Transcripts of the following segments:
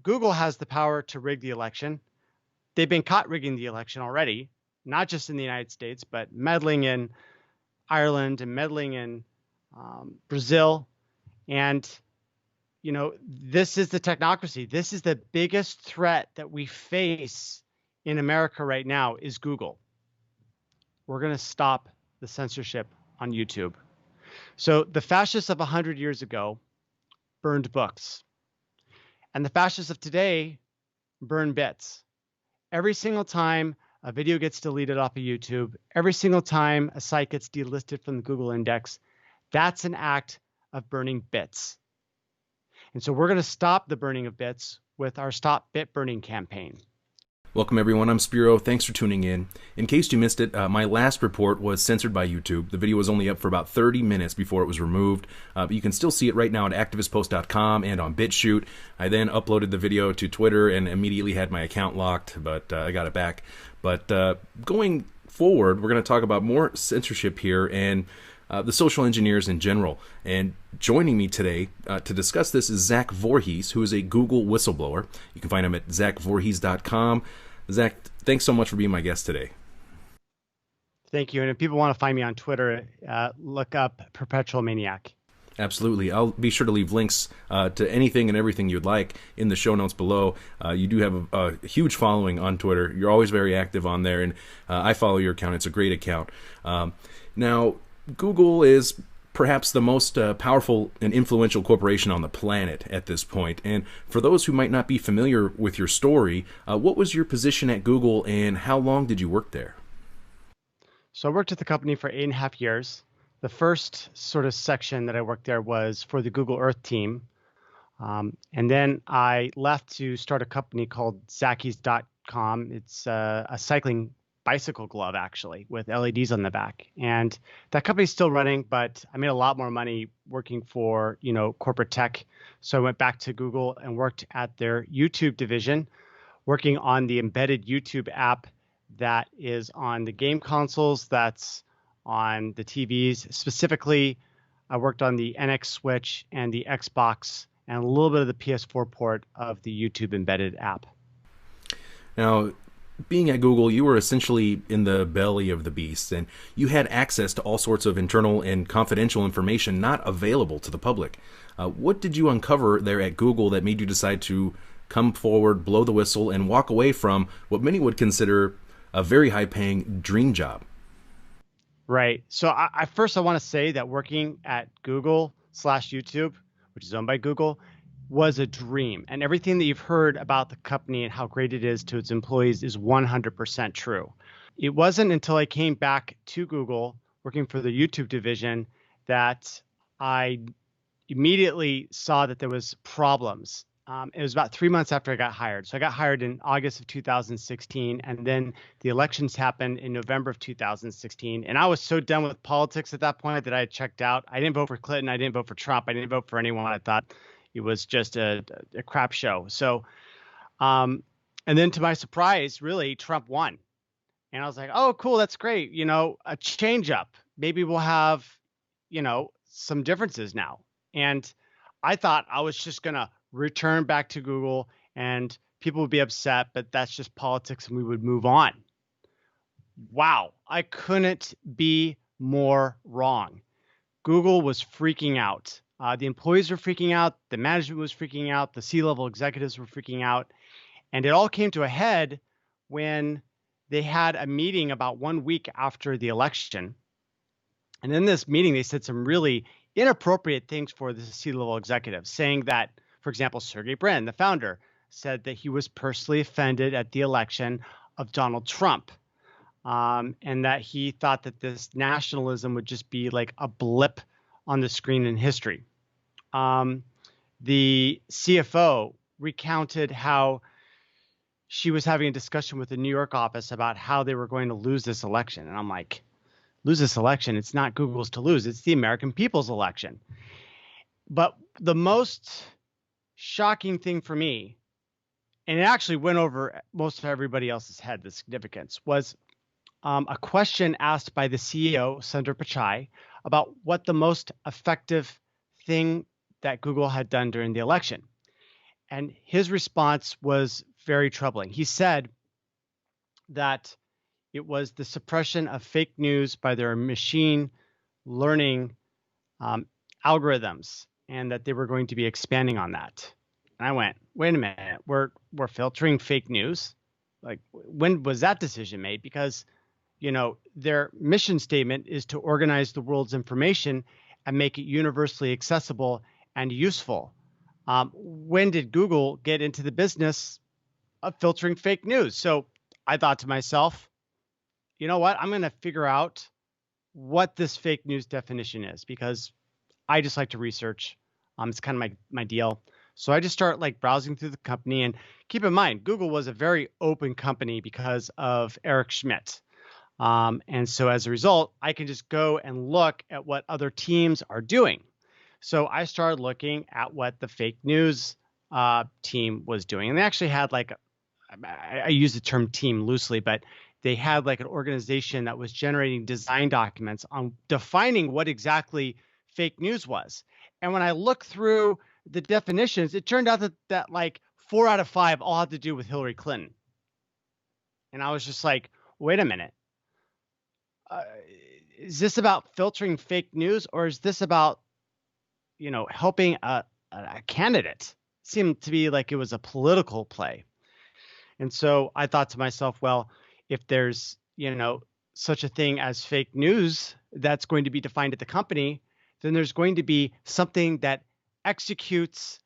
Google has the power to rig the election. They've been caught rigging the election already, not just in the United States, but meddling in Ireland and meddling in Brazil. And, this is the technocracy. This is the biggest threat that we face in America right now is Google. We're going to stop the censorship on YouTube. So the fascists of 100 years ago burned books, and the fascists of today burn bits. Every single time a video gets deleted off of YouTube, every single time a site gets delisted from the Google index, that's an act of burning bits. And so we're going to stop the burning of bits with our Stop Bit Burning campaign. Welcome everyone, I'm Spiro. Thanks for tuning in. In case you missed it, my last report was censored by YouTube. The video was only up for about 30 minutes before it was removed, but you can still see it right now at activistpost.com and on BitChute. I then uploaded the video to Twitter and immediately had my account locked, but I got it back. But going forward, we're going to talk about more censorship here and the social engineers in general. And joining me today to discuss this is Zach Vorhies, who is a Google whistleblower. You can find him at zachvorhies.com. Zach, thanks so much for being my guest today. Thank you. And if people want to find me on Twitter, look up Perpetual Maniac. Absolutely. I'll be sure to leave links to anything and everything you'd like in the show notes below. You do have a huge following on Twitter. You're always very active on there, and I follow your account. It's a great account. Now, Google is perhaps the most powerful and influential corporation on the planet at this point. And for those who might not be familiar with your story, what was your position at Google and how long did you work there? So I worked at the company for 8.5 years. The first sort of section that I worked there was for the Google Earth team. And then I left to start a company called Zackies.com. It's a cycling bicycle glove, actually, with LEDs on the back. And that company's still running, but I made a lot more money working for, corporate tech. So I went back to Google and worked at their YouTube division, working on the embedded YouTube app that is on the game consoles, that's on the TVs. Specifically, I worked on the NX Switch and the Xbox and a little bit of the PS4 port of the YouTube embedded app. Now, being at Google, you were essentially in the belly of the beast, and you had access to all sorts of internal and confidential information not available to the public. What did you uncover there at Google that made you decide to come forward, blow the whistle, and walk away from what many would consider a very high-paying dream job? Right. So I first want to say that working at Google/YouTube, which is owned by Google, was a dream. And everything that you've heard about the company and how great it is to its employees is 100% true. It wasn't until I came back to Google working for the YouTube division that I immediately saw that there was problems. It was about 3 months after I got hired. So I got hired in August of 2016, and then the elections happened in November of 2016. And I was so done with politics at that point that I had checked out. I didn't vote for Clinton. I didn't vote for Trump. I didn't vote for anyone. I thought it was just a crap show. So, and then to my surprise, really, Trump won. And I was like, oh, cool, that's great. A change up. Maybe we'll have, some differences now. And I thought I was just going to return back to Google and people would be upset, but that's just politics and we would move on. Wow, I couldn't be more wrong. Google was freaking out. The employees were freaking out. The management was freaking out. The C-level executives were freaking out. And it all came to a head when they had a meeting about 1 week after the election. And in this meeting, they said some really inappropriate things for the C-level executives, saying that, for example, Sergey Brin, the founder, said that he was personally offended at the election of Donald Trump, and that he thought that this nationalism would just be like a blip on the screen in history. The CFO recounted how she was having a discussion with the New York office about how they were going to lose this election. And I'm like, lose this election? It's not Google's to lose. It's the American people's election. But the most shocking thing for me, and it actually went over most of everybody else's head, the significance, was a question asked by the CEO, Sundar Pichai, about what the most effective thing that Google had done during the election. And his response was very troubling. He said that it was the suppression of fake news by their machine learning algorithms, and that they were going to be expanding on that. And I went, wait a minute, we're filtering fake news? Like, when was that decision made? Because, their mission statement is to organize the world's information and make it universally accessible and useful. When did Google get into the business of filtering fake news? So I thought to myself, you know what? I'm going to figure out what this fake news definition is, because I just like to research. It's kind of my deal. So I just start like browsing through the company, and keep in mind, Google was a very open company because of Eric Schmidt. And so as a result, I can just go and look at what other teams are doing. So I started looking at what the fake news team was doing. And they actually had like, I use the term team loosely, but they had like an organization that was generating design documents on defining what exactly fake news was. And when I looked through the definitions, it turned out that like 4 out of 5 all had to do with Hillary Clinton. And I was just like, wait a minute. Is this about filtering fake news, or is this about, helping a candidate? It seemed to be like it was a political play. And so I thought to myself, well, if there's, such a thing as fake news that's going to be defined at the company, then there's going to be something that executes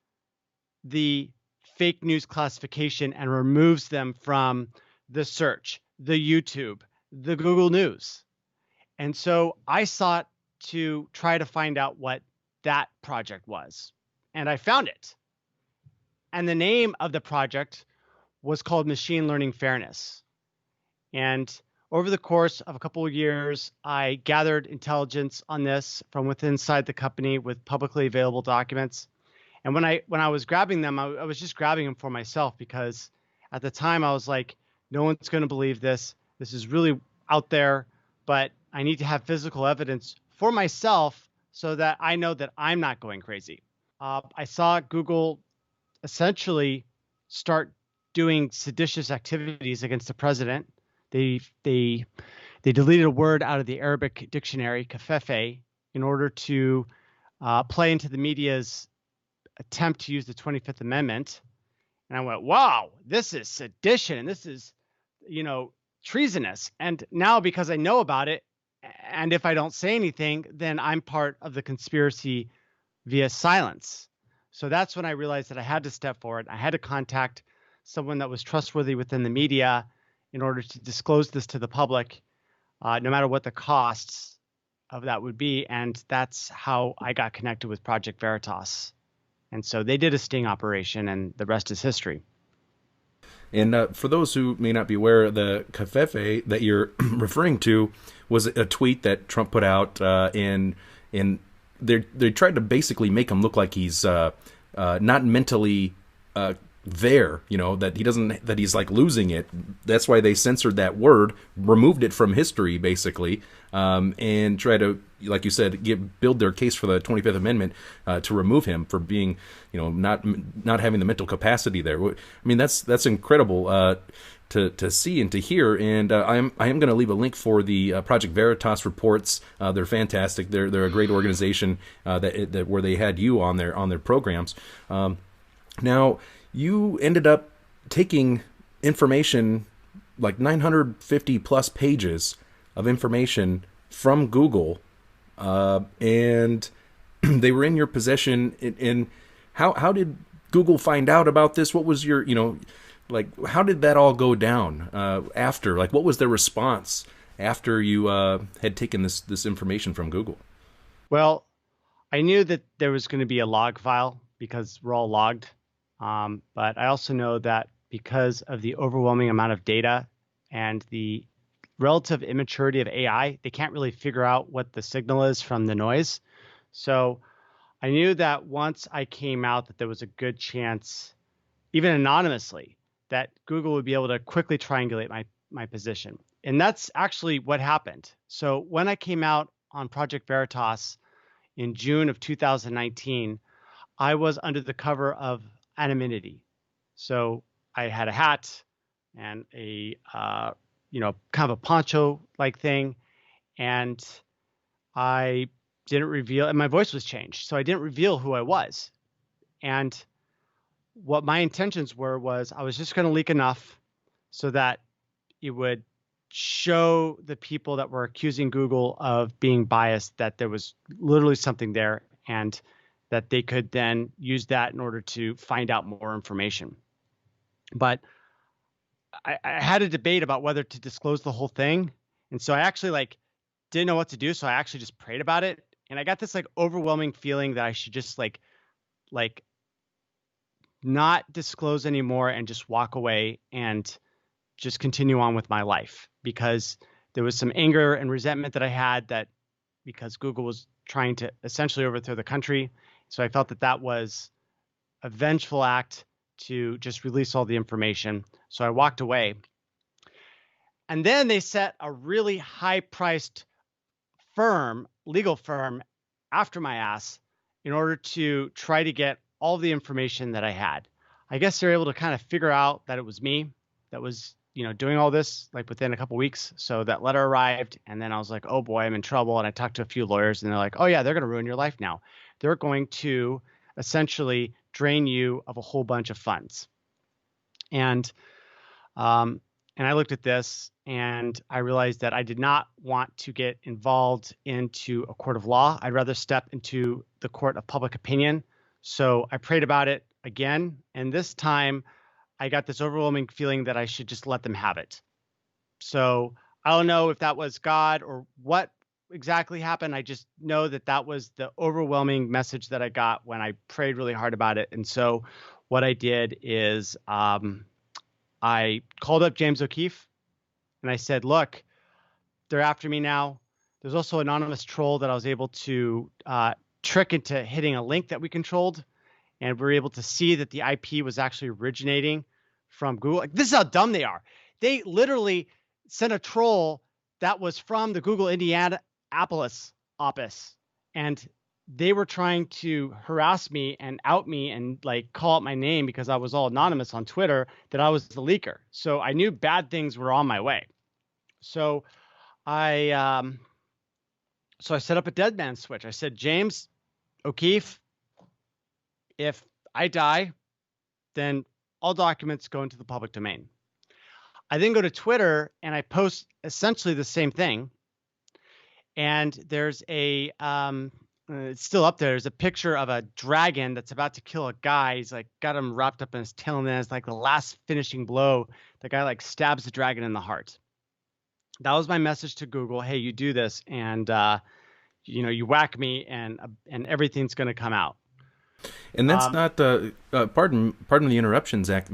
the fake news classification and removes them from the search, the YouTube, the Google News. And so I sought to try to find out what that project was. And I found it. And the name of the project was called Machine Learning Fairness. And over the course of a couple of years, I gathered intelligence on this from within inside the company with publicly available documents. And when I was grabbing them, I was just grabbing them for myself, because at the time I was like, no one's going to believe this. This is really out there, but I need to have physical evidence for myself so that I know that I'm not going crazy. I saw Google essentially start doing seditious activities against the president. They deleted a word out of the Arabic dictionary, kafefe, in order to play into the media's attempt to use the 25th Amendment. And I went, wow, this is sedition, and this is, treasonous. And now, because I know about it, and if I don't say anything, then I'm part of the conspiracy via silence. So that's when I realized that I had to step forward. I had to contact someone that was trustworthy within the media in order to disclose this to the public, no matter what the costs of that would be. And that's how I got connected with Project Veritas. And so they did a sting operation, and the rest is history. And for those who may not be aware, the cafefe that you're referring to was a tweet that Trump put out, and they tried to basically make him look like he's not mentally there, that he's like losing it. That's why they censored that word, removed it from history, basically, and try to, like you said, build their case for the 25th Amendment to remove him for being, not having the mental capacity there. I mean, that's incredible to see and to hear. And I am going to leave a link for the Project Veritas reports. They're fantastic. They're a great organization that where they had you on their programs. Now, you ended up taking information, like 950 plus pages of information from Google, and they were in your possession. And how did Google find out about this? What was your, how did that all go down after? Like, what was their response after you had taken this information from Google? Well, I knew that there was going to be a log file because we're all logged. But I also know that because of the overwhelming amount of data and the relative immaturity of AI, they can't really figure out what the signal is from the noise. So I knew that once I came out, that there was a good chance, even anonymously, that Google would be able to quickly triangulate my position. And that's actually what happened. So when I came out on Project Veritas in June of 2019, I was under the cover of anonymity. So I had a hat and a, kind of a poncho like thing. And I didn't reveal, and my voice was changed. So I didn't reveal who I was. And what my intentions were was I was just going to leak enough so that it would show the people that were accusing Google of being biased that there was literally something there, and that they could then use that in order to find out more information. But I had a debate about whether to disclose the whole thing. And so I actually didn't know what to do. So I actually just prayed about it. And I got this overwhelming feeling that I should just like not disclose anymore and just walk away and just continue on with my life, because there was some anger and resentment that I had, that because Google was trying to essentially overthrow the country. So I felt that that was a vengeful act to just release all the information. So I walked away. And then they set a really high priced legal firm after my ass in order to try to get all the information that I had. I guess they're able to kind of figure out that it was me that was, doing all this within a couple weeks. So that letter arrived, and then I was like, oh boy, I'm in trouble. And I talked to a few lawyers, and they're like, oh yeah, they're going to ruin your life now. They're going to essentially drain you of a whole bunch of funds. And I looked at this and I realized that I did not want to get involved into a court of law. I'd rather step into the court of public opinion. So I prayed about it again. And this time I got this overwhelming feeling that I should just let them have it. So I don't know if that was God or what exactly happened. I just know that that was the overwhelming message that I got when I prayed really hard about it. And so what I did is I called up James O'Keefe and I said, look, they're after me now. There's also an anonymous troll that I was able to trick into hitting a link that we controlled. And we were able to see that the IP was actually originating from Google. This is how dumb they are. They literally sent a troll that was from the Google Indianapolis office. And they were trying to harass me and out me and call out my name because I was all anonymous on Twitter, that I was the leaker. So I knew bad things were on my way. So I set up a dead man switch. I said, James O'Keefe, if I die, then all documents go into the public domain. I then go to Twitter and I post essentially the same thing. And there's it's still up there. There's a picture of a dragon that's about to kill a guy. He's got him wrapped up in his tail, and then it's the last finishing blow. The guy stabs the dragon in the heart. That was my message to Google. Hey, you do this, and you whack me, and everything's going to come out. And that's not pardon the interruption, Zach.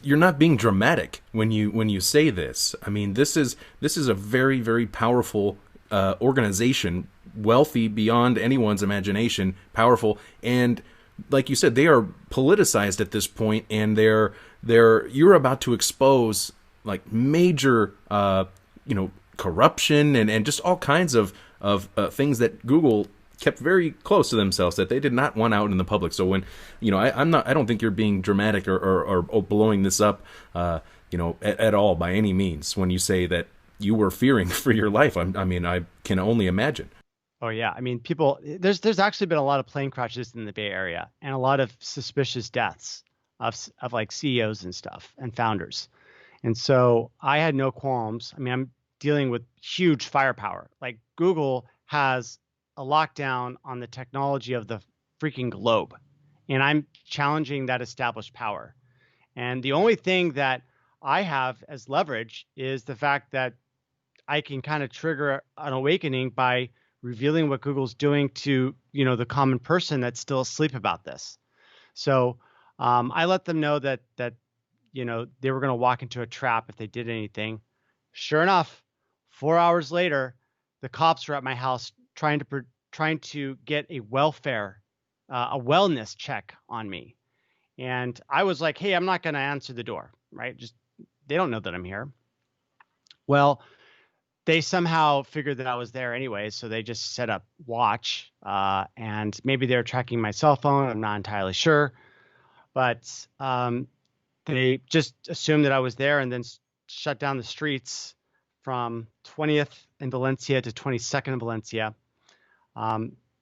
You're not being dramatic when you say this. I mean, this is a very, very powerful organization, wealthy beyond anyone's imagination, powerful, and like you said, they are politicized at this point, and you're about to expose major corruption and just all kinds of things that Google kept very close to themselves, that they did not want out in the public. So when I don't think you're being dramatic or blowing this up at all by any means when you say that you were fearing for your life. I can only imagine. Oh yeah, people. There's actually been a lot of plane crashes in the Bay Area, and a lot of suspicious deaths of CEOs and stuff and founders. And so I had no qualms. I'm dealing with huge firepower. Google has a lockdown on the technology of the freaking globe, and I'm challenging that established power. And the only thing that I have as leverage is the fact that I can kind of trigger an awakening by revealing what Google's doing to, the common person that's still asleep about this. So I let them know that they were going to walk into a trap if they did anything. Sure enough, 4 hours later, the cops were at my house trying to get a wellness check on me. And I was like, hey, I'm not going to answer the door, right? They don't know that I'm here. Well, they somehow figured that I was there anyway, so they just set up watch, and maybe they were tracking my cell phone. I'm not entirely sure, but they just assumed that I was there and then shut down the streets from 20th in Valencia to 22nd in Valencia.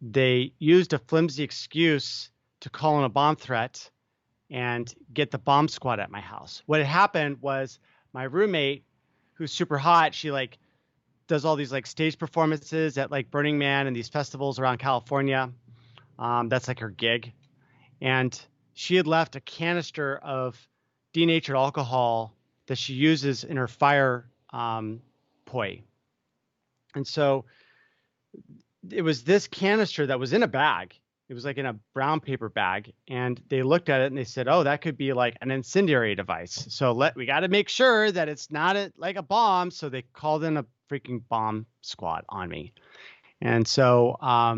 They used a flimsy excuse to call in a bomb threat and get the bomb squad at my house. What had happened was my roommate, who's super hot, she like does all these like stage performances at like Burning Man and these festivals around California. That's like her gig. And she had left a canister of denatured alcohol that she uses in her fire poi. And so it was this canister that was in a bag. It was like in a brown paper bag. And they looked at it and they said, oh, that could be like an incendiary device. So we got to make sure that it's not like a bomb. So they called in a freaking bomb squad on me. And so I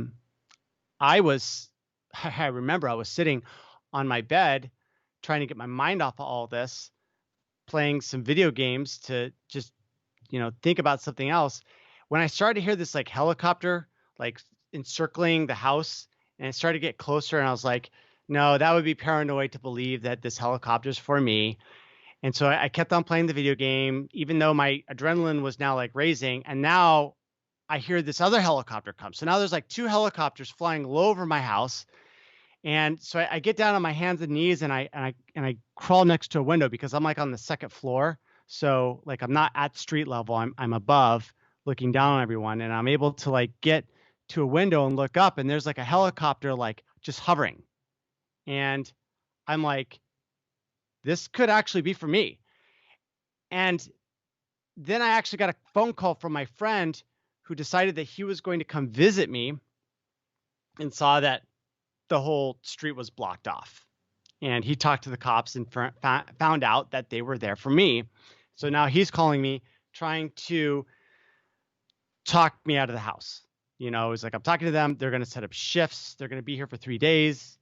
remember I was sitting on my bed trying to get my mind off of all this, playing some video games to just, think about something else. When I started to hear this like helicopter, like encircling the house, and it started to get closer, and I was like, no, that would be paranoid to believe that this helicopter's for me. And so I kept on playing the video game, even though my adrenaline was now like raising. And now I hear this other helicopter come. So now there's like 2 helicopters flying low over my house. And so I get down on my hands and knees and I crawl next to a window because I'm like on the 2nd floor. So like I'm not at street level. I'm above looking down on everyone, and I'm able to like get to a window and look up, and there's like a helicopter like just hovering. And I'm like, this could actually be for me. And then I actually got a phone call from my friend who decided that he was going to come visit me and saw that the whole street was blocked off. And he talked to the cops and found out that they were there for me. So now he's calling me, trying to talk me out of the house. It's like, I'm talking to them. They're going to set up shifts. They're going to be here for 3 days.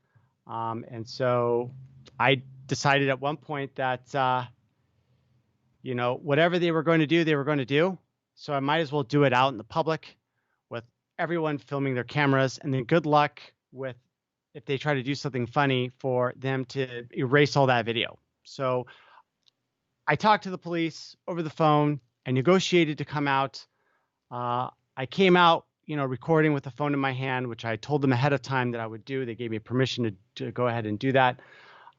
And so I decided at one point that, whatever they were going to do, they were going to do. So I might as well do it out in the public with everyone filming their cameras. And then good luck with if they try to do something funny for them to erase all that video. So I talked to the police over the phone. I negotiated to come out. I came out, recording with the phone in my hand, which I told them ahead of time that I would do. They gave me permission to go ahead and do that.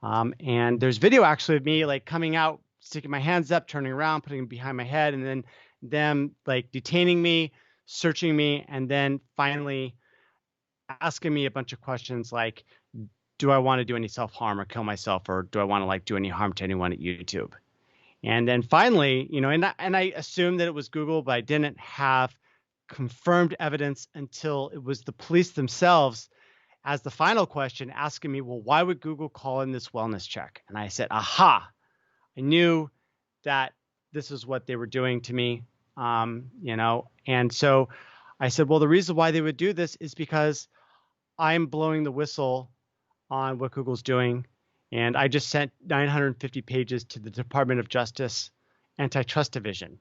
And there's video actually of me like coming out, sticking my hands up, turning around, putting them behind my head, and then them like detaining me, searching me, and then finally asking me a bunch of questions like, do I want to do any self-harm or kill myself, or do I want to like do any harm to anyone at YouTube? And then finally, and I assumed that it was Google, but I didn't have confirmed evidence until it was the police themselves as the final question asking me, well, why would Google call in this wellness check? And I said, aha, I knew that this is what they were doing to me, and so I said, well, the reason why they would do this is because I'm blowing the whistle on what Google's doing. And I just sent 950 pages to the Department of Justice Antitrust Division.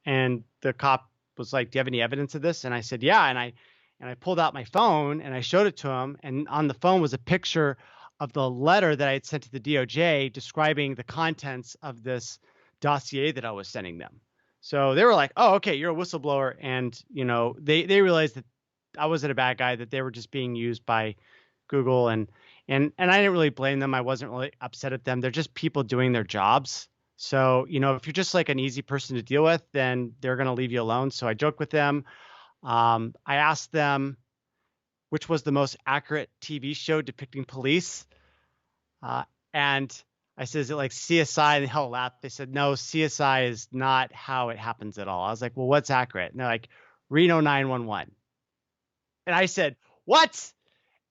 And the cop was like, do you have any evidence of this? And I said, yeah. And I pulled out my phone and I showed it to him. And on the phone was a picture of the letter that I had sent to the DOJ describing the contents of this dossier that I was sending them. So they were like, oh, okay, you're a whistleblower. And, they realized that I wasn't a bad guy, that they were just being used by Google. And I didn't really blame them. I wasn't really upset at them. They're just people doing their jobs. So, if you're just like an easy person to deal with, then they're going to leave you alone. So I joked with them. I asked them which was the most accurate TV show depicting police. And I said, is it like CSI? And they all laughed. They said, no, CSI is not how it happens at all. I was like, well, what's accurate? And they're like, Reno 911. And I said, what?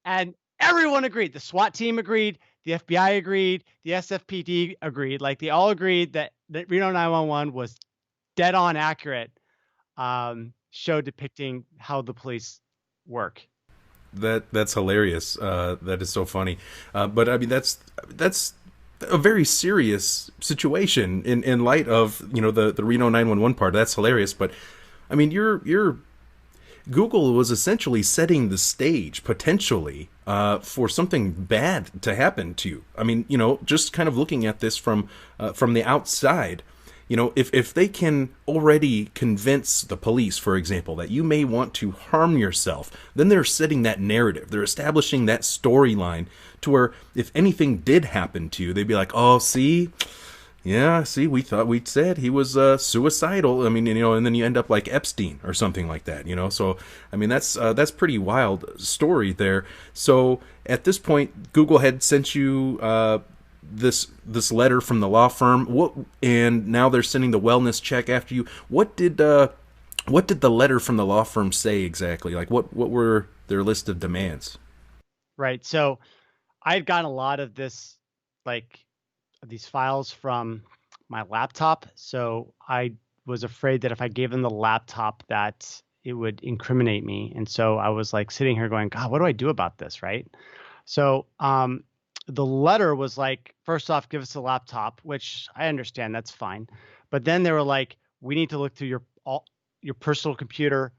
And everyone agreed. The SWAT team agreed. The FBI agreed. The SFPD agreed. Like they all agreed that Reno 911 was dead on accurate show depicting how the police work. That's hilarious. That is so funny. But I mean, that's a very serious situation in light of, the Reno 911 part. That's hilarious. But I mean, you're Google was essentially setting the stage potentially for something bad to happen to you. I mean, just kind of looking at this from the outside, if they can already convince the police, for example, that you may want to harm yourself, then they're setting that narrative. They're establishing that storyline to where if anything did happen to you, they'd be like, oh, see, yeah, see, we thought we said he was suicidal. I mean, and then you end up like Epstein or something like that, So, I mean, that's pretty wild story there. So at this point, Google had sent you this letter from the law firm. And now they're sending the wellness check after you. What did the letter from the law firm say exactly? Like, what were their list of demands? Right. So I've gotten a lot of this, like, these files from my laptop. So I was afraid that if I gave them the laptop that it would incriminate me. And so I was like sitting here going, God, what do I do about this? Right. So the letter was like, first off, give us a laptop, which I understand, that's fine. But then they were like, we need to look through your personal computer,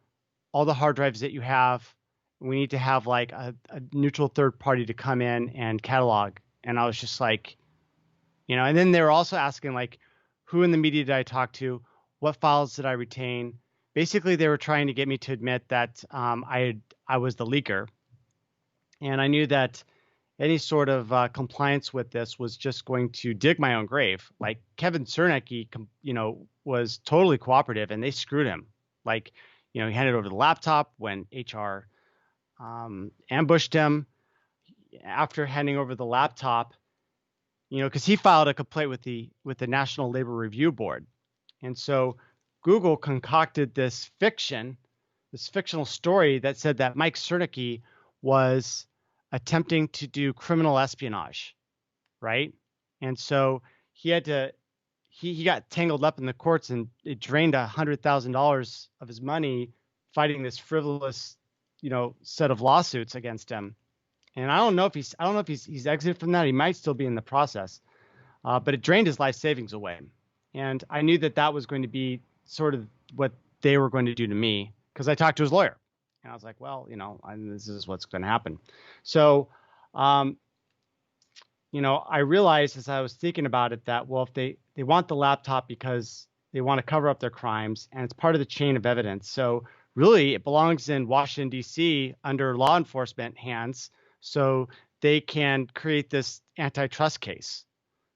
all the hard drives that you have. We need to have like a neutral third party to come in and catalog. And I was just like, and then they were also asking like, who in the media did I talk to? What files did I retain? Basically, they were trying to get me to admit that I was the leaker. And I knew that any sort of compliance with this was just going to dig my own grave. Like Kevin Cernicki, was totally cooperative, and they screwed him. Like, he handed over the laptop when HR ambushed him. After handing over the laptop, because he filed a complaint with the National Labor Review Board. And so Google concocted this fictional story that said that Mike Cernicki was attempting to do criminal espionage, right? And so he got tangled up in the courts, and it drained $100,000 of his money fighting this frivolous, set of lawsuits against him. And I don't know if he's exited from that. He might still be in the process, but it drained his life savings away. And I knew that was going to be sort of what they were going to do to me, because I talked to his lawyer, and I was like, well, this is what's going to happen. So, I realized as I was thinking about it that, well, if they want the laptop because they want to cover up their crimes, and it's part of the chain of evidence. So really, it belongs in Washington, D.C. under law enforcement hands, so they can create this antitrust case.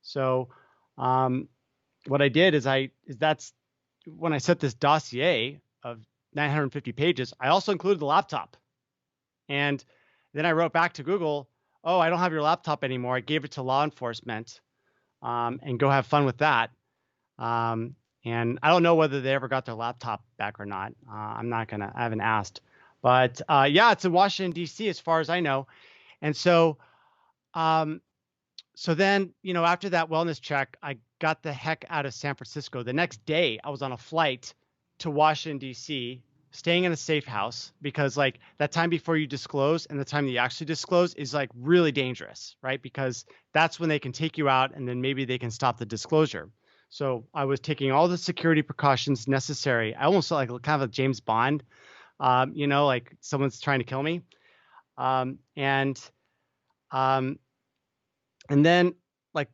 So what I did is that's when I set this dossier of 950 pages, I also included the laptop. And then I wrote back to Google, oh, I don't have your laptop anymore. I gave it to law enforcement, and go have fun with that. And I don't know whether they ever got their laptop back or not. I haven't asked. But yeah, it's in Washington, D.C. as far as I know. And so, then, after that wellness check, I got the heck out of San Francisco. The next day, I was on a flight to Washington, D.C., staying in a safe house, because like that time before you disclose and the time that you actually disclose is like really dangerous, right? Because that's when they can take you out, and then maybe they can stop the disclosure. So I was taking all the security precautions necessary. I almost felt like kind of like James Bond, like someone's trying to kill me. And then like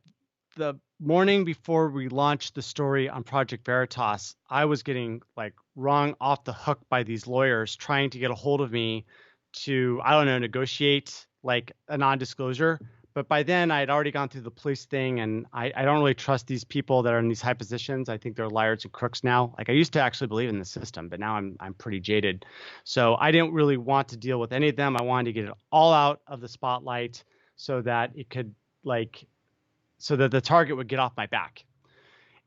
the morning before we launched the story on Project Veritas, I was getting like wrung off the hook by these lawyers trying to get a hold of me to, I don't know, negotiate like a non-disclosure. But by then I had already gone through the police thing, and I don't really trust these people that are in these high positions. I think they're liars and crooks now. Like I used to actually believe in the system, but now I'm pretty jaded. So I didn't really want to deal with any of them. I wanted to get it all out of the spotlight so that it could so that the target would get off my back.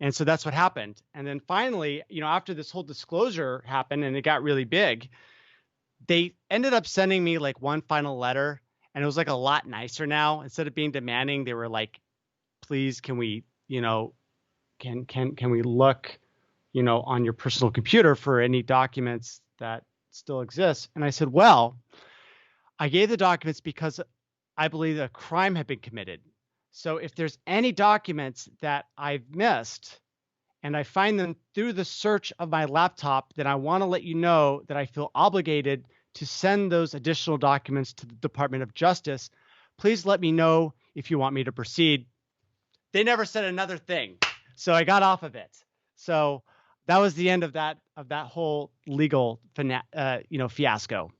And so that's what happened. And then finally, after this whole disclosure happened and it got really big, they ended up sending me like one final letter. And it was like a lot nicer now. Instead of being demanding, they were like, please, can we, can we look, on your personal computer for any documents that still exist? And I said, well, I gave the documents because I believe a crime had been committed. So if there's any documents that I've missed and I find them through the search of my laptop, then I want to let you know that I feel obligated to send those additional documents to the Department of Justice. Please let me know if you want me to proceed. They never said another thing, so I got off of it. So that was the end of that whole legal fiasco.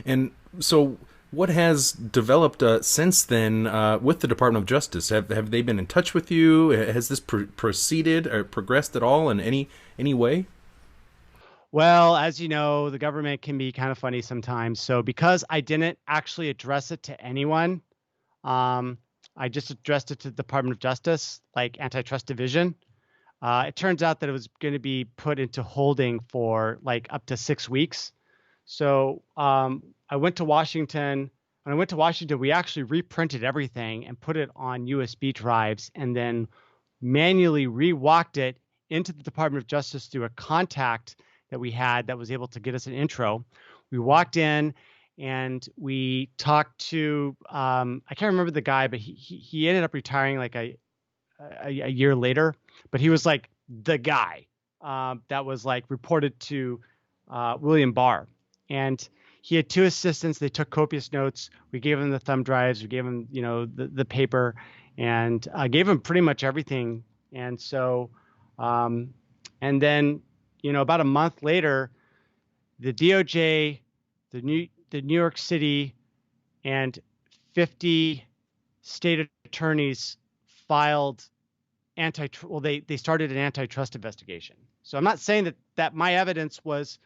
And so, what has developed since then with the Department of Justice? Have they been in touch with you? Has this proceeded or progressed at all in any way? Well, as you know, the government can be kind of funny sometimes. So because I didn't actually address it to anyone, um, I just addressed it to the Department of Justice, like Antitrust Division. It turns out that it was going to be put into holding for like up to 6 weeks. So I went to Washington. When I went to Washington, we actually reprinted everything and put it on USB drives and then manually rewalked it into the Department of Justice through a contact that we had that was able to get us an intro. We walked in and we talked to, I can't remember the guy, but he ended up retiring like a year later, but he was like the guy that was like reported to William Barr. And he had two assistants. They took copious notes. We gave him the thumb drives. We gave him, the paper, and gave him pretty much everything. And so, and then, about a month later, the DOJ, the New York City, and 50 state attorneys filed they started an antitrust investigation. So I'm not saying that my evidence was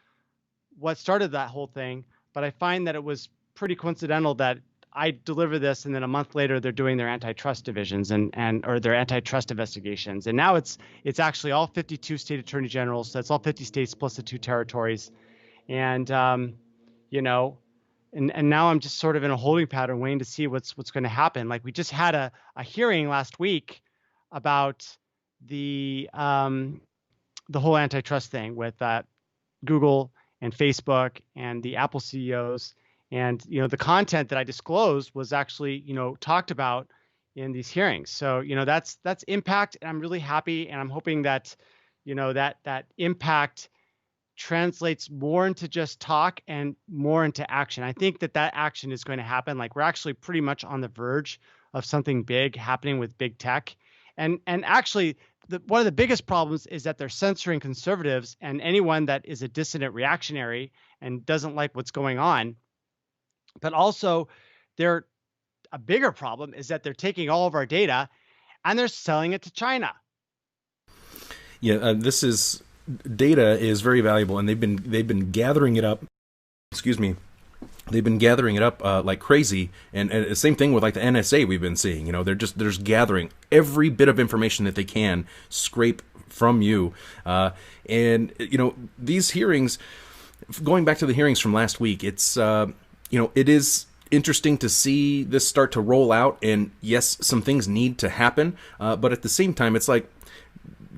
what started that whole thing, but I find that it was pretty coincidental that I deliver this and then a month later they're doing their antitrust divisions or their antitrust investigations. And now it's actually all 52 state attorney generals. So it's all 50 states plus the 2 territories. And and now I'm just sort of in a holding pattern waiting to see what's going to happen. Like we just had a hearing last week about the whole antitrust thing with Google and Facebook and the Apple CEOs. And, the content that I disclosed was actually, talked about in these hearings. So, that's impact. And I'm really happy. And I'm hoping that, that impact translates more into just talk and more into action. I think that action is going to happen. Like we're actually pretty much on the verge of something big happening with big tech. And actually, one of the biggest problems is that they're censoring conservatives and anyone that is a dissident reactionary and doesn't like what's going on. But also, a bigger problem is that they're taking all of our data and they're selling it to China. Yeah, data is very valuable, and they've been gathering it up. Excuse me. They've been gathering it up like crazy, and the same thing with like the NSA we've been seeing. They're just gathering every bit of information that they can scrape from you. And these hearings, going back to the hearings from last week, it's it is interesting to see this start to roll out. And yes, some things need to happen, but at the same time, it's like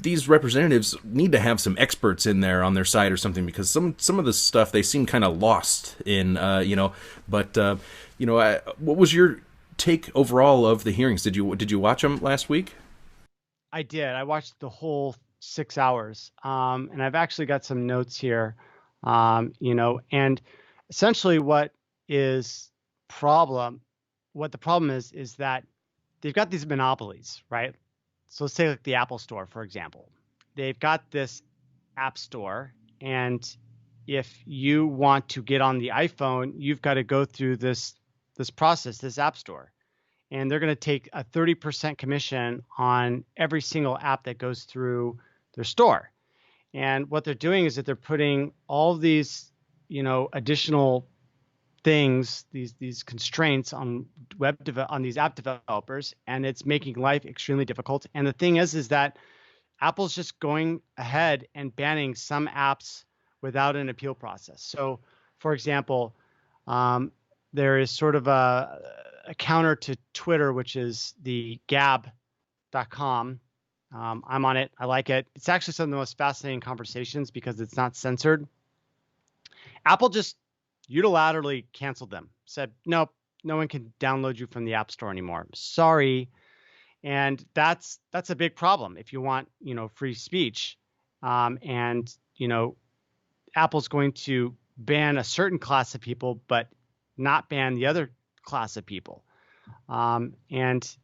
these representatives need to have some experts in there on their side or something, because some of the stuff they seem kind of lost in, But what was your take overall of the hearings? Did you watch them last week? I did. I watched the whole 6 hours, and I've actually got some notes here. And essentially what the problem is that they've got these monopolies, right? So let's say like the Apple Store, for example. They've got this app store, and if you want to get on the iPhone, you've got to go through this process, this app store. And they're going to take a 30% commission on every single app that goes through their store. And what they're doing is that they're putting all these, additional things, these constraints on on these app developers, and it's making life extremely difficult. And the thing is that Apple's just going ahead and banning some apps without an appeal process. So, for example, there is sort of a counter to Twitter, which is the gab.com. I'm on it. I like it. It's actually some of the most fascinating conversations because it's not censored. Apple just unilaterally canceled them, said, nope, no one can download you from the App Store anymore. Sorry. And that's a big problem if you want, free speech. And, Apple's going to ban a certain class of people, but not ban the other class of people. And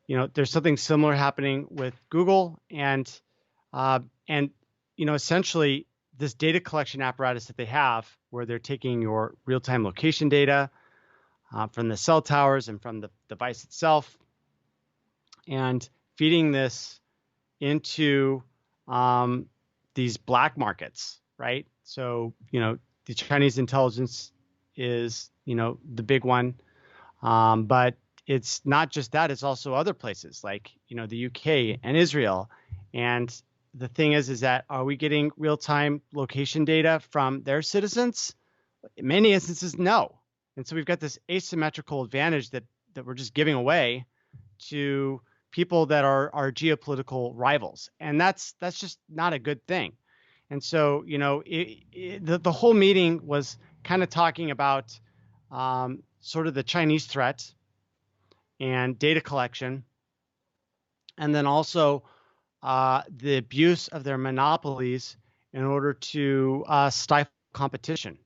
there's something similar happening with Google, and essentially this data collection apparatus that they have, where they're taking your real-time location data from the cell towers and from the device itself, and feeding this into these black markets, right? So the Chinese intelligence is the big one, but it's not just that, it's also other places like, the UK and Israel. And the thing is that, are we getting real-time location data from their citizens? In many instances, no. And so we've got this asymmetrical advantage that we're just giving away to people that are our geopolitical rivals. And that's just not a good thing. And so, the whole meeting was kind of talking about sort of the Chinese threat and data collection, and then also the abuse of their monopolies in order to stifle competition.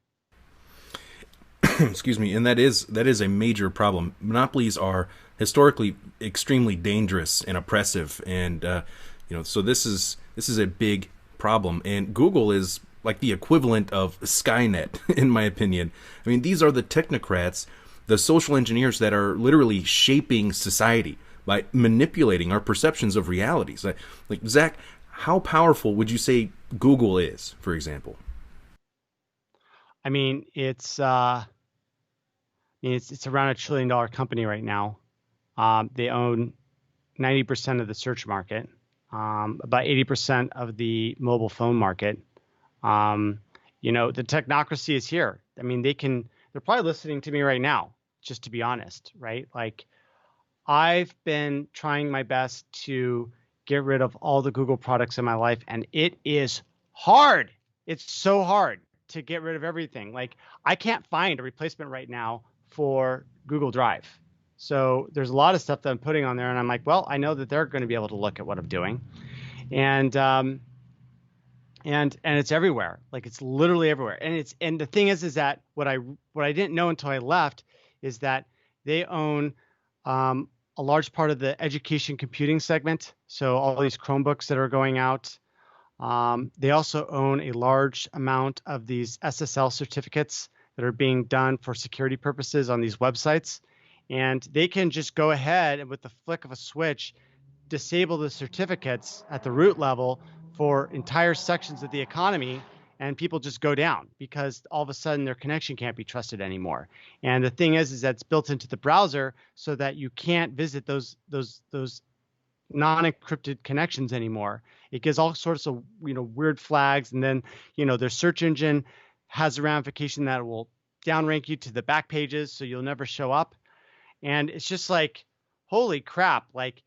Excuse me, and that is a major problem. Monopolies are historically extremely dangerous and oppressive, and so this is a big problem. And Google is like the equivalent of Skynet, in my opinion. I mean, these are the technocrats, the social engineers that are literally shaping society by manipulating our perceptions of realities. Like Zach, how powerful would you say Google is, for example? I mean, it's around $1 trillion company right now. They own 90% of the search market, about 80% of the mobile phone market. The technocracy is here. I mean, they're probably listening to me right now, just to be honest, right? Like, I've been trying my best to get rid of all the Google products in my life, and it is hard. It's so hard to get rid of everything. Like, I can't find a replacement right now for Google Drive. So there's a lot of stuff that I'm putting on there, and I'm like, well, I know that they're going to be able to look at what I'm doing, and it's everywhere. Like, it's literally everywhere. And the thing is that what I didn't know until I left is that they own a large part of the education computing segment. So all these Chromebooks that are going out. They also own a large amount of these SSL certificates that are being done for security purposes on these websites. And they can just go ahead and with the flick of a switch, disable the certificates at the root level for entire sections of the economy, and people just go down because all of a sudden their connection can't be trusted anymore. And the thing is that it's built into the browser so that you can't visit those non-encrypted connections anymore. It gives all sorts of weird flags, and then their search engine has a ramification that will downrank you to the back pages, so you'll never show up. And it's just like, holy crap! Like,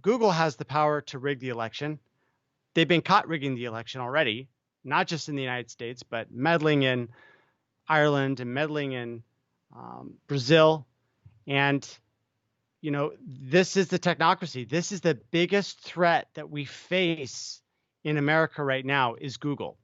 Google has the power to rig the election. They've been caught rigging the election already, not just in the United States, but meddling in Ireland and meddling in Brazil. And this is the technocracy. This is the biggest threat that we face in America right now is Google.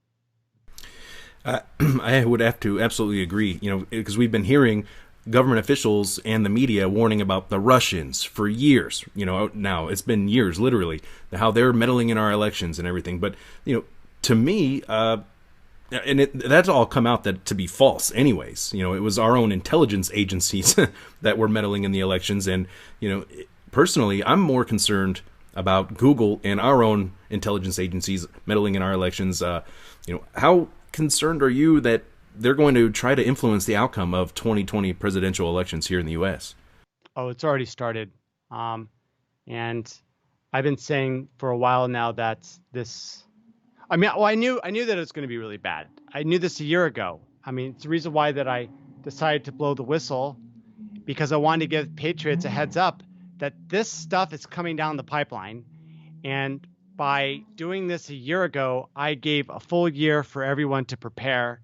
I would have to absolutely agree, because we've been hearing government officials and the media warning about the Russians for years. Now it's been years, literally, how they're meddling in our elections and everything. But, to me, that's all come out to be false anyways. It was our own intelligence agencies that were meddling in the elections. And, personally, I'm more concerned about Google and our own intelligence agencies meddling in our elections. How concerned are you that they're going to try to influence the outcome of 2020 presidential elections here in the U.S.? Oh, it's already started. And I've been saying for a while now that this, I knew that it was going to be really bad. I knew this a year ago. It's the reason why that I decided to blow the whistle, because I wanted to give patriots a heads up that this stuff is coming down the pipeline. And by doing this a year ago, I gave a full year for everyone to prepare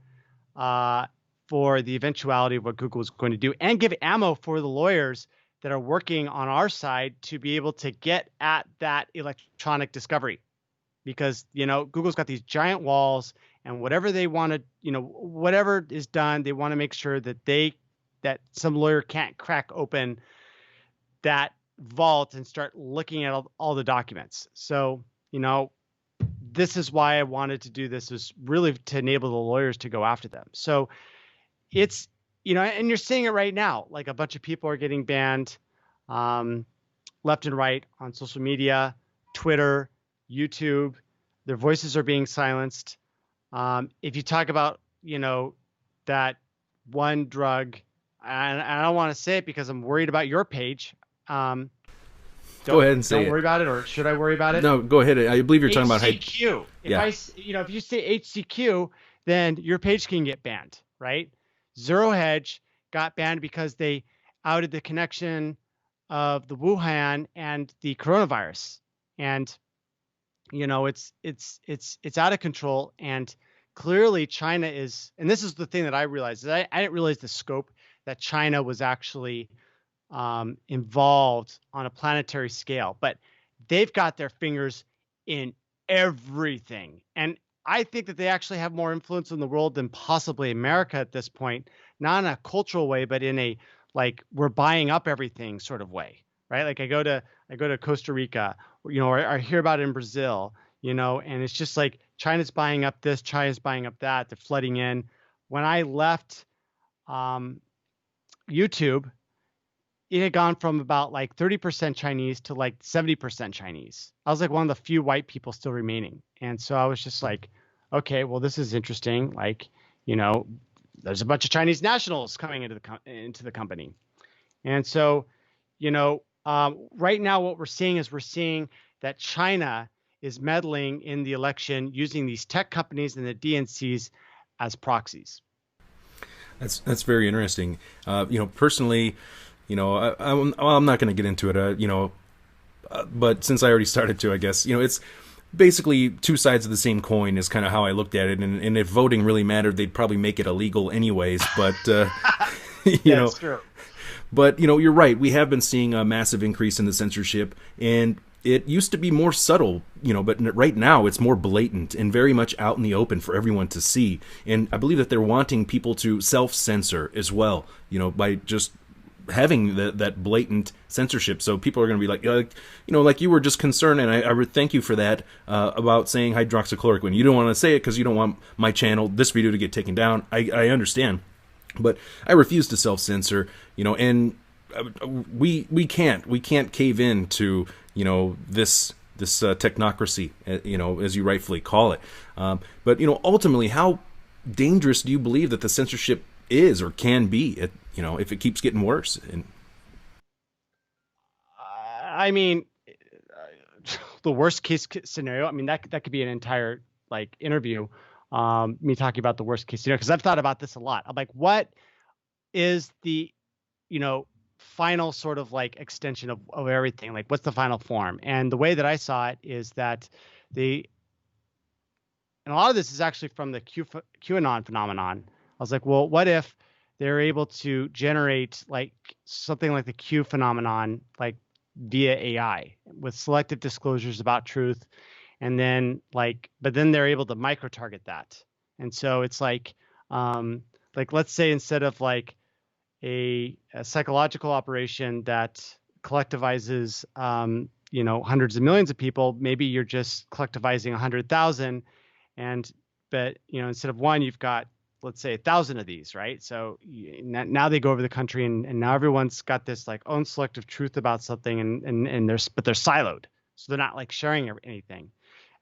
for the eventuality of what Google is going to do, and give ammo for the lawyers that are working on our side to be able to get at that electronic discovery, because Google's got these giant walls, and whatever they want to, whatever is done, they want to make sure that some lawyer can't crack open that vault and start looking at all the documents. So this is why I wanted to do this, was really to enable the lawyers to go after them. So it's and you're seeing it right now, like a bunch of people are getting banned left and right on social media, Twitter, YouTube. Their voices are being silenced. If you talk about that one drug, and I don't want to say it because I'm worried about your page. Go ahead and say it. Don't worry about it, or should I worry about it? No, go ahead. I believe you're talking about HCQ. If you say HCQ, then your page can get banned, right? Zero Hedge got banned because they outed the connection of the Wuhan and the coronavirus, and it's out of control. And clearly, China is, and this is the thing that I realized, is I didn't realize the scope that China was actually involved on a planetary scale, but they've got their fingers in everything. And I think that they actually have more influence in the world than possibly America at this point, not in a cultural way, but in a, like, we're buying up everything sort of way, right? Like I go to Costa Rica, or I hear about it in Brazil, and it's just like China's buying up this, China's buying up that, they're flooding in. When I left YouTube, it had gone from about like 30% Chinese to like 70% Chinese. I was like one of the few white people still remaining. And so I was just like, okay, well, this is interesting. Like, there's a bunch of Chinese nationals coming into the company. And so, right now what we're seeing that China is meddling in the election using these tech companies and the DNCs as proxies. That's very interesting. Personally, I'm not going to get into it, but since I already started to, I guess, it's basically two sides of the same coin is kind of how I looked at it. And if voting really mattered, they'd probably make it illegal anyways. But, That's true. But, you're right. We have been seeing a massive increase in the censorship, and it used to be more subtle, but right now it's more blatant and very much out in the open for everyone to see. And I believe that they're wanting people to self-censor as well, by just having that blatant censorship. So people are going to be like, like you were just concerned, and I would thank you for that, about saying hydroxychloroquine. You don't want to say it because you don't want my channel, this video, to get taken down. I understand. But I refuse to self-censor, and we can't cave in to, this technocracy, as you rightfully call it. But, ultimately, how dangerous do you believe that the censorship is or can be, if it keeps getting worse? And I mean, the worst case scenario, I mean, that could be an entire interview, me talking about the worst case scenario, because I've thought about this a lot. I'm like, what is the final sort of extension of everything? Like, what's the final form? And the way that I saw it is that and a lot of this is actually from the QAnon phenomenon. I was like, well, what if they're able to generate something like the Q phenomenon, via AI with selective disclosures about truth, and then but then they're able to micro target that. And so it's let's say instead of a psychological operation that collectivizes hundreds of millions of people, maybe you're just collectivizing 100,000, but instead of one, you've got, let's say, 1,000 of these, right? So now they go over the country, and now everyone's got this own selective truth about something, and they're siloed, so they're not sharing anything.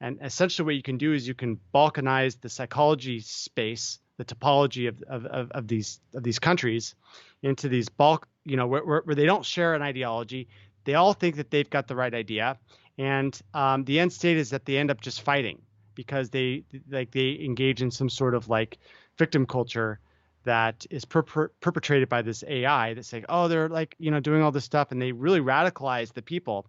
And essentially, what you can do is you can balkanize the psychology space, the topology of these countries, into these bulk, where they don't share an ideology. They all think that they've got the right idea, and the end state is that they end up just fighting because they engage in some sort of victim culture that is perpetrated by this AI that's oh, they're doing all this stuff, and they really radicalize the people.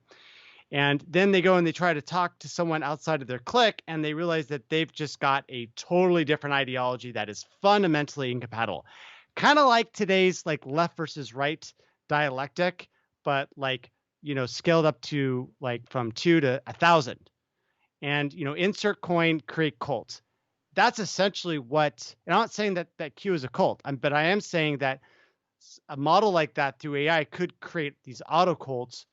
And then they go and they try to talk to someone outside of their clique, and they realize that they've just got a totally different ideology that is fundamentally incompatible. Kind of like today's left versus right dialectic, but like, scaled up to like from 2 to 1,000. And, insert coin, create cult. That's essentially what, and I'm not saying that Q is a cult, but I am saying that a model like that through AI could create these auto cults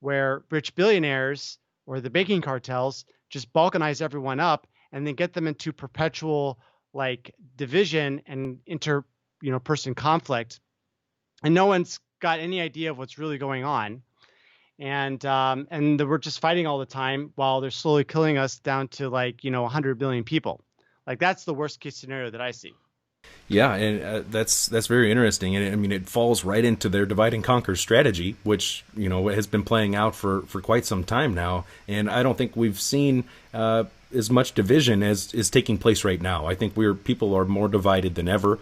where rich billionaires or the banking cartels just balkanize everyone up and then get them into perpetual like division and person conflict, and no one's got any idea of what's really going on, and we're just fighting all the time while they're slowly killing us down to like 100 billion people. Like that's the worst case scenario that I see. Yeah, and that's very interesting, and I mean it falls right into their divide and conquer strategy, which has been playing out for quite some time now, and I don't think we've seen as much division as is taking place right now. I think people are more divided than ever,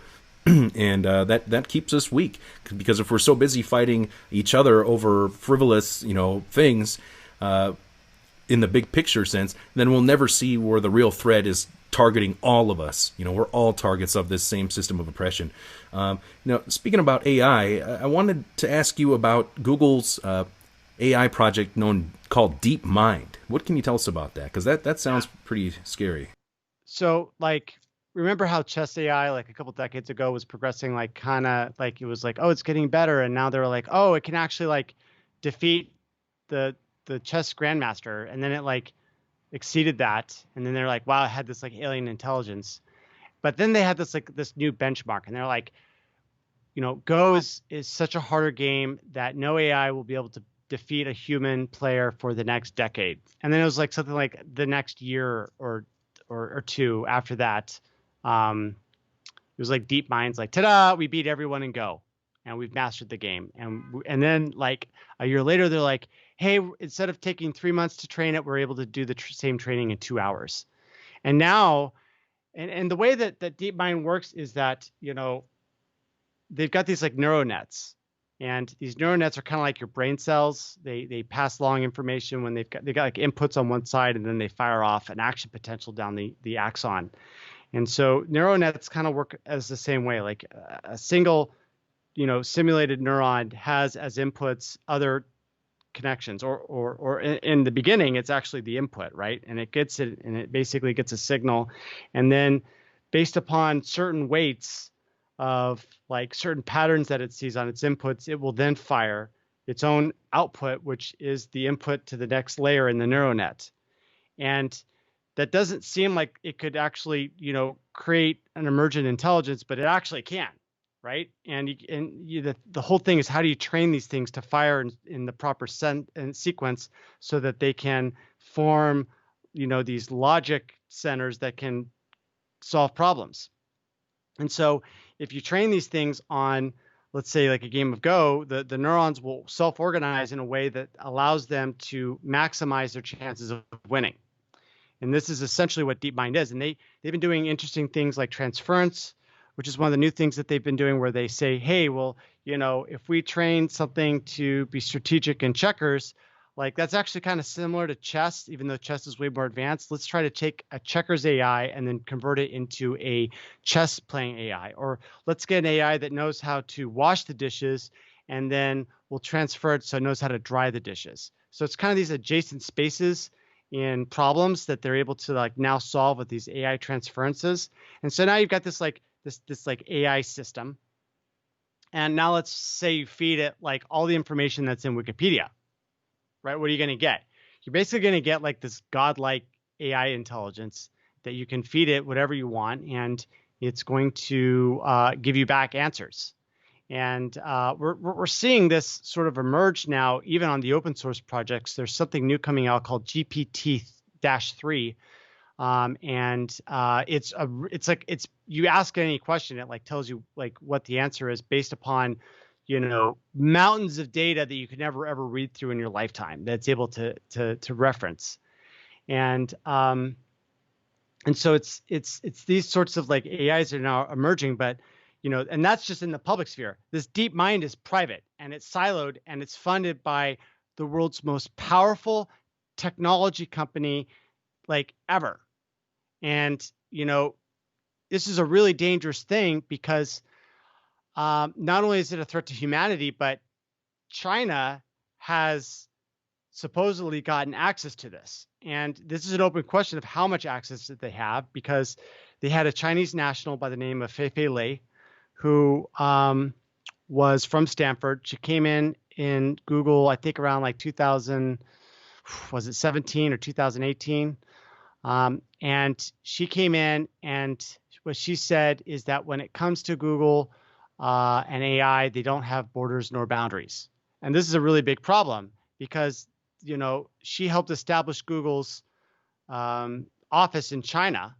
and that keeps us weak, because if we're so busy fighting each other over frivolous things in the big picture sense, then we'll never see where the real threat is targeting all of us. We're all targets of this same system of oppression. Now, speaking about AI, I wanted to ask you about Google's AI project called DeepMind. What can you tell us about that? Because that sounds pretty scary. So, like, remember how chess AI, like a couple decades ago, was progressing like kind of like it was like, oh, it's getting better, and now they're like, oh, it can actually like defeat the chess grandmaster, and then it like exceeded that, and then they're like, wow, it had this like alien intelligence. But then they had this like this new benchmark, and they're like, Go is such a harder game that no AI will be able to defeat a human player for the next decade. And then it was like something like the next year or two after that. It was like DeepMind's like, ta-da, we beat everyone in Go, and we've mastered the game. And then like a year later, they're like, hey, instead of taking 3 months to train it, we're able to do the same training in 2 hours. And now, and the way that DeepMind works is that, they've got these like neural nets, and these neural nets are kind of like your brain cells. They pass along information when they got like inputs on one side, and then they fire off an action potential down the axon. And so neural nets kind of work as the same way. Like a single, simulated neuron has as inputs other connections, or in the beginning, it's actually the input, right? And it basically gets a signal, and then based upon certain weights of like certain patterns that it sees on its inputs, it will then fire its own output, which is the input to the next layer in the neural net. And that doesn't seem like it could actually, create an emergent intelligence, but it actually can, right? And the whole thing is, how do you train these things to fire in the proper sequence so that they can form, these logic centers that can solve problems. And so if you train these things on, let's say, like a game of Go, the neurons will self-organize in a way that allows them to maximize their chances of winning. And this is essentially what DeepMind is. And they've been doing interesting things like transference, which is one of the new things that they've been doing, where they say, hey, well, if we train something to be strategic in checkers, like that's actually kind of similar to chess, even though chess is way more advanced. Let's try to take a checkers AI and then convert it into a chess playing AI. Or let's get an AI that knows how to wash the dishes, and then we'll transfer it so it knows how to dry the dishes. So it's kind of these adjacent spaces in problems that they're able to like now solve with these AI transferences. And so now you've got this like this like AI system. And now let's say you feed it like all the information that's in Wikipedia, right? What are you going to get? You're basically going to get like this godlike AI intelligence that you can feed it whatever you want, and it's going to give you back answers. And we're seeing this sort of emerge now, even on the open source projects. There's something new coming out called GPT-3. And it's you ask any question, it like tells you like what the answer is based upon, mountains of data that you could never ever read through in your lifetime, that's able to reference. And so it's these sorts of like AIs are now emerging, but and that's just in the public sphere. This DeepMind is private, and it's siloed, and it's funded by the world's most powerful technology company like ever. And, this is a really dangerous thing, because not only is it a threat to humanity, but China has supposedly gotten access to this. And this is an open question of how much access that they have, because they had a Chinese national by the name of Feifei Lei, who was from Stanford. She came in Google, I think around like 2000, was it 17 or 2018? And she came in, and what she said is that when it comes to Google and AI, they don't have borders nor boundaries. And this is a really big problem because, she helped establish Google's office in China.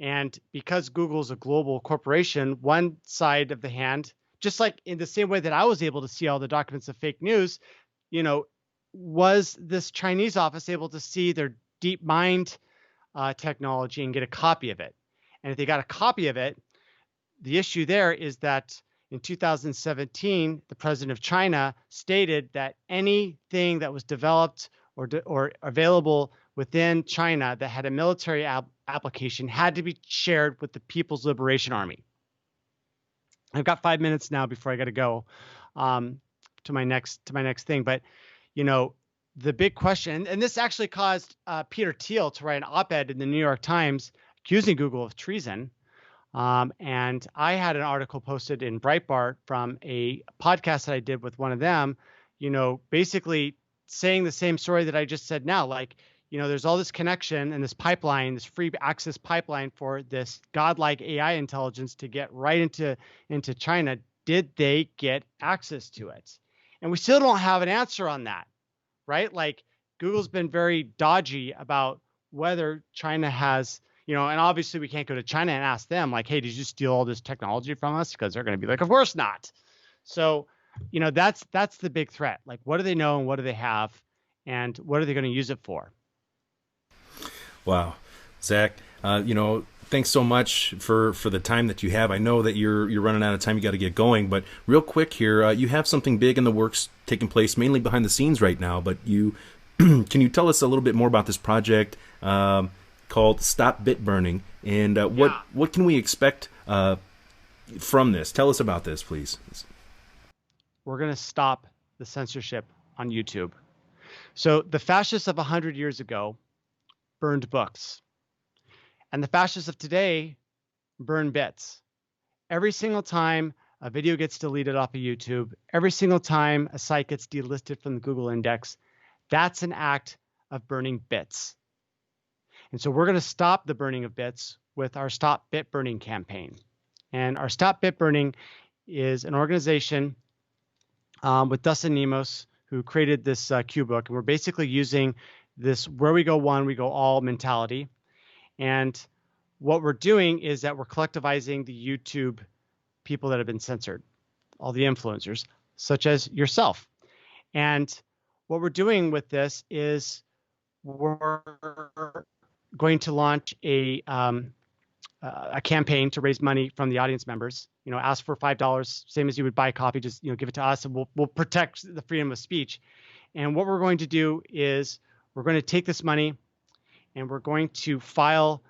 And because Google's a global corporation, one side of the hand, just like in the same way that I was able to see all the documents of fake news, was this Chinese office able to see their DeepMind technology and get a copy of it? And if they got a copy of it, the issue there is that in 2017, the president of China stated that anything that was developed or available within China that had a military application had to be shared with the People's Liberation Army. I've got 5 minutes now before I got to go to my next thing, but the big question, and this actually caused Peter Thiel to write an op-ed in the New York Times accusing Google of treason. And I had an article posted in Breitbart from a podcast that I did with one of them, basically saying the same story that I just said now. Like, there's all this connection and this pipeline, this free access pipeline for this godlike AI intelligence to get right into China. Did they get access to it? And we still don't have an answer on that, right? Like, Google's been very dodgy about whether China has, and obviously we can't go to China and ask them like, hey, did you steal all this technology from us? Because they're going to be like, of course not. So, that's the big threat. Like, what do they know and what do they have, and what are they going to use it for? Wow, Zach, thanks so much for the time that you have. I know that you're running out of time. You got to get going, but real quick here, you have something big in the works taking place, mainly behind the scenes right now. But can you tell us a little bit more about this project called Stop Bit Burning, and what can we expect from this? Tell us about this, please. We're going to stop the censorship on YouTube. So the fascists of 100 years ago burned books, and the fascists of today burn bits. Every single time a video gets deleted off of YouTube, every single time a site gets delisted from the Google index, that's an act of burning bits. And so we're going to stop the burning of bits with our Stop Bit Burning campaign. And our Stop Bit Burning is an organization with Dustin Nemos, who created this Q book. And we're basically using this where we go one, we go all mentality. And what we're doing is that we're collectivizing the YouTube people that have been censored, all the influencers, such as yourself. And what we're doing with this is we're going to launch a campaign to raise money from the audience members. Ask for $5, same as you would buy a coffee. Just give it to us, and we'll protect the freedom of speech. And what we're going to do is we're going to take this money and we're going to file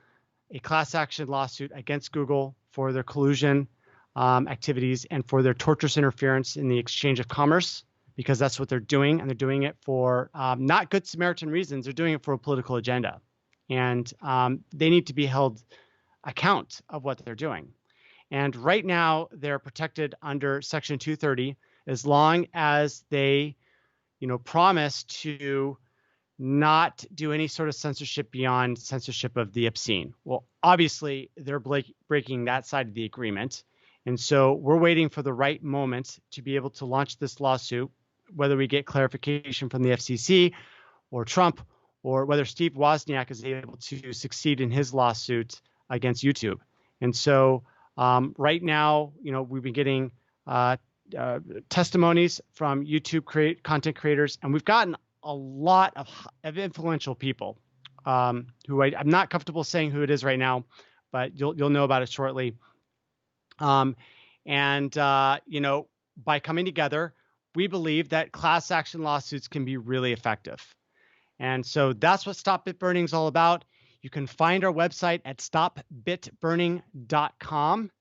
a class action lawsuit against Google for their collusion activities and for their torturous interference in the exchange of commerce, because that's what they're doing, and they're doing it for not good Samaritan reasons. They're doing it for a political agenda, and they need to be held account of what they're doing. And right now, they're protected under Section 230 as long as they, promise to not do any sort of censorship beyond censorship of the obscene. Well, obviously, they're breaking that side of the agreement. And so we're waiting for the right moment to be able to launch this lawsuit, whether we get clarification from the FCC or Trump, or whether Steve Wozniak is able to succeed in his lawsuit against YouTube. And so right now, we've been getting testimonies from YouTube content creators, and we've gotten a lot of influential people who I'm not comfortable saying who it is right now, but you'll know about it shortly. By coming together, we believe that class action lawsuits can be really effective. And so that's what Stop Bit Burning is all about. You can find our website at stopbitburning.com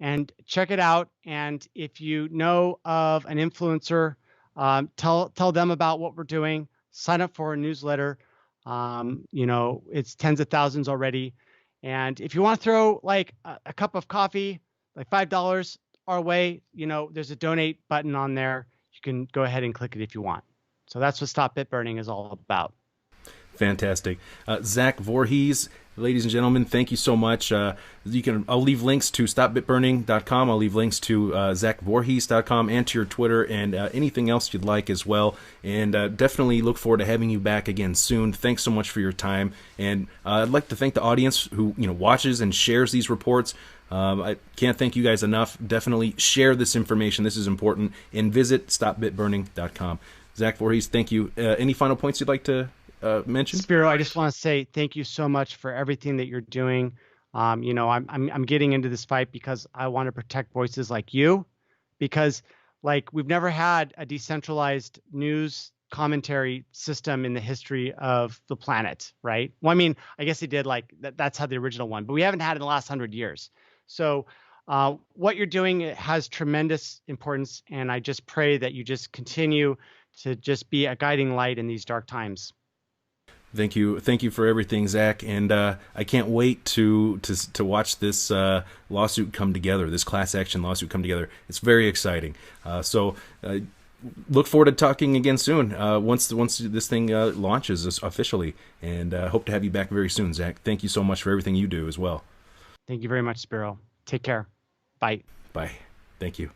and check it out. And if you know of an influencer Tell them about what we're doing. Sign up for a newsletter. It's tens of thousands already. And if you want to throw like a cup of coffee, like $5 our way, there's a donate button on there. You can go ahead and click it if you want. So that's what Stop Bit Burning is all about. Fantastic. Zach Vorhies, ladies and gentlemen, thank you so much. I'll leave links to stopbitburning.com. I'll leave links to zachvorhies.com and to your Twitter and anything else you'd like as well. And definitely look forward to having you back again soon. Thanks so much for your time. And I'd like to thank the audience who watches and shares these reports. I can't thank you guys enough. Definitely share this information. This is important. And visit stopbitburning.com. Zach Vorhies, thank you. Any final points you'd like to mention? Spiro, I just want to say thank you so much for everything that you're doing. I'm getting into this fight because I want to protect voices like you, because like we've never had a decentralized news commentary system in the history of the planet, right? Well, I mean, I guess they did, like that's how the original one, but we haven't had it in the last 100 years. So what you're doing has tremendous importance, and I just pray that you just continue to just be a guiding light in these dark times. Thank you for everything, Zach, and I can't wait to watch this lawsuit come together, this class action lawsuit come together. It's very exciting. So look forward to talking again soon once this thing launches officially, and hope to have you back very soon, Zach. Thank you so much for everything you do as well. Thank you very much, Spiro. Take care. Bye. Bye. Thank you.